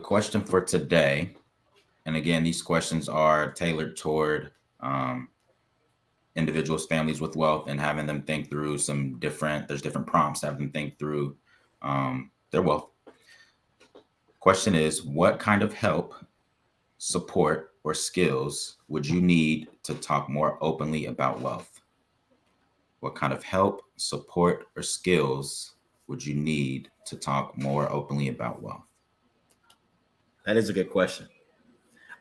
question for today, and again, these questions are tailored toward um, individuals, families with wealth, and having them think through there's different prompts, have them think through their wealth. Question is, what kind of help, support, or skills would you need to talk more openly about wealth? What kind of help, support, or skills would you need to talk more openly about wealth? That is a good question.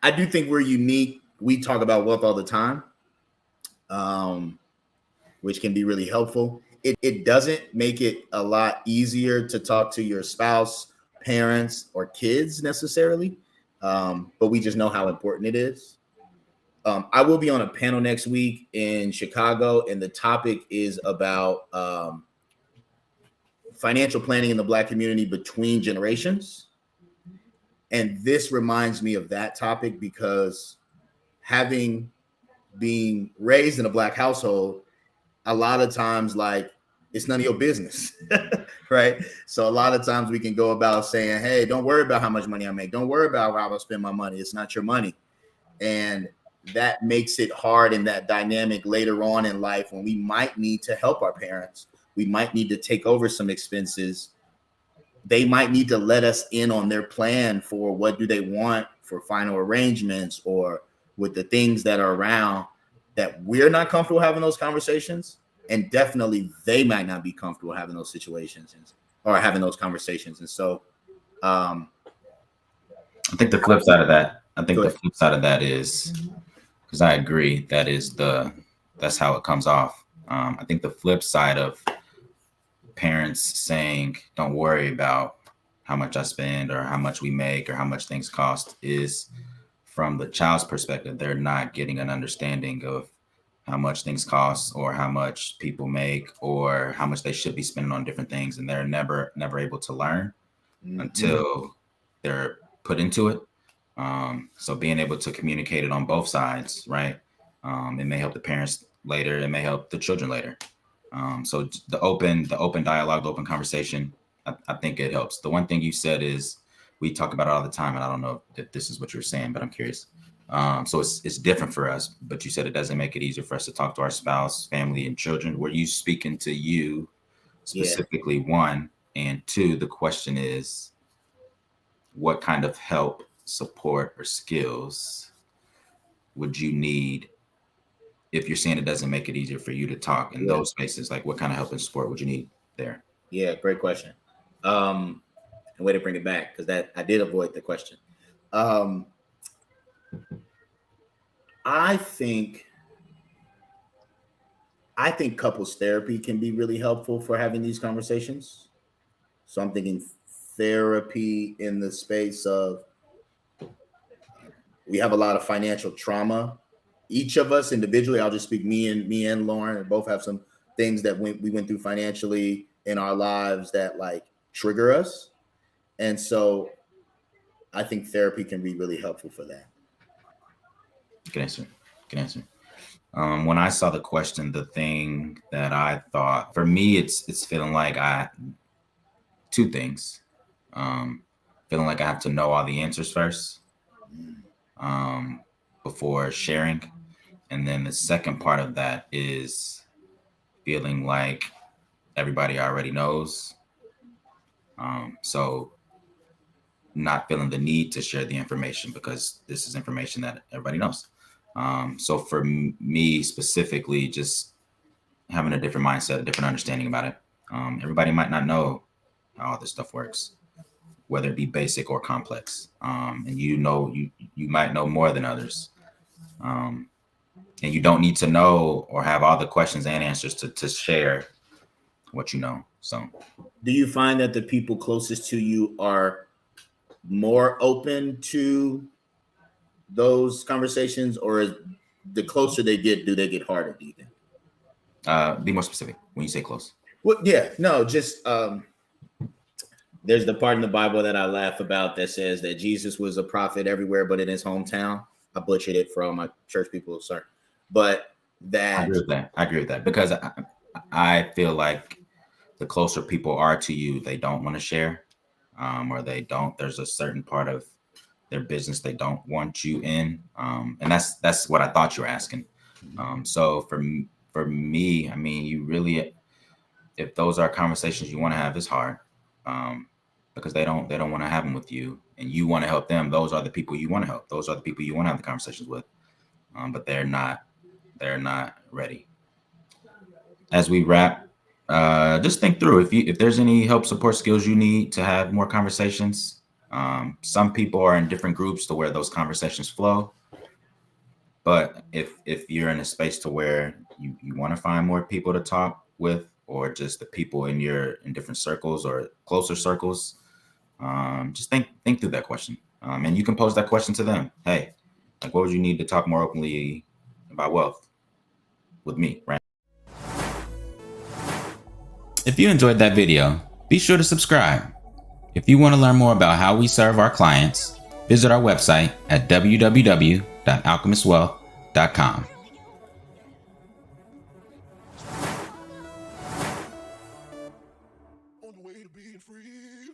I do think we're unique. We talk about wealth all the time, which can be really helpful. It doesn't make it a lot easier to talk to your spouse, parents, or kids necessarily, but we just know how important it is. I will be on a panel next week in Chicago, and the topic is about financial planning in the Black community between generations. And this reminds me of that topic because having being raised in a Black household, a lot of times, like, it's none of your business, right? So a lot of times we can go about saying, hey, don't worry about how much money I make. Don't worry about how I spend my money. It's not your money. And that makes it hard in that dynamic later on in life when we might need to help our parents. We might need to take over some expenses. They might need to let us in on their plan for what do they want for final arrangements or with the things that are around that we're not comfortable having those conversations. And definitely they might not be comfortable having those situations or having those conversations. And so I think the flip side of that is, because I agree, that's how it comes off. I think the flip side of parents saying, don't worry about how much I spend or how much we make or how much things cost is from the child's perspective. They're not getting an understanding of how much things cost or how much people make or how much they should be spending on different things. And they're never able to learn until they're put into it. So being able to communicate it on both sides, right? It may help the parents later. It may help the children later. So the open dialogue, the open conversation, I think it helps. The one thing you said is we talk about it all the time, and I don't know if this is what you're saying, but I'm curious. So it's different for us, but you said it doesn't make it easier for us to talk to our spouse, family, and children. Were you speaking to you specifically, one? And two, the question is, what kind of help, support, or skills would you need if you're saying it doesn't make it easier for you to talk in those spaces? Like, what kind of help and support would you need there? Yeah, great question. And way to bring it back, because that I did avoid the question. I think couples therapy can be really helpful for having these conversations. So I'm thinking therapy in the space of, we have a lot of financial trauma. Each of us individually, I'll just speak me and Lauren, and both have some things that we went through financially in our lives that like trigger us. And so I think therapy can be really helpful for that. Good answer. When I saw the question, the thing that I thought, for me, it's feeling like two things. Feeling like I have to know all the answers first before sharing. And then the second part of that is feeling like everybody already knows. So not feeling the need to share the information because this is information that everybody knows. So for me specifically, just having a different mindset, a different understanding about it. Everybody might not know how all this stuff works, whether it be basic or complex. And you might know more than others. And you don't need to know or have all the questions and answers to share what you know. So do you find that the people closest to you are more open to those conversations, or is the closer they get, do they get harder, do you think? Be more specific when you say close. Well, yeah, no, just there's the part in the Bible that I laugh about that says that Jesus was a prophet everywhere but in his hometown. I butchered it for all my church people, sorry. But that I agree with that because I feel like the closer people are to you, they don't want to share, or they don't. There's a certain part of their business they don't want you in. And that's what I thought you were asking. So for me, I mean, you really, if those are conversations you want to have, it's hard, because they don't want to have them with you, and you want to help them. Those are the people you want to help. Those are the people you want to have the conversations with, but they're not ready. As we wrap, just think through if there's any help, support, skills you need to have more conversations. Some people are in different groups to where those conversations flow. But if you're in a space to where you want to find more people to talk with, or just the people in different circles or closer circles, just think through that question. And you can pose that question to them. Hey, like, what would you need to talk more openly about wealth with me, right? If you enjoyed that video, be sure to subscribe. If you want to learn more about how we serve our clients, visit our website at www.alchemistwealth.com. On the way to being free.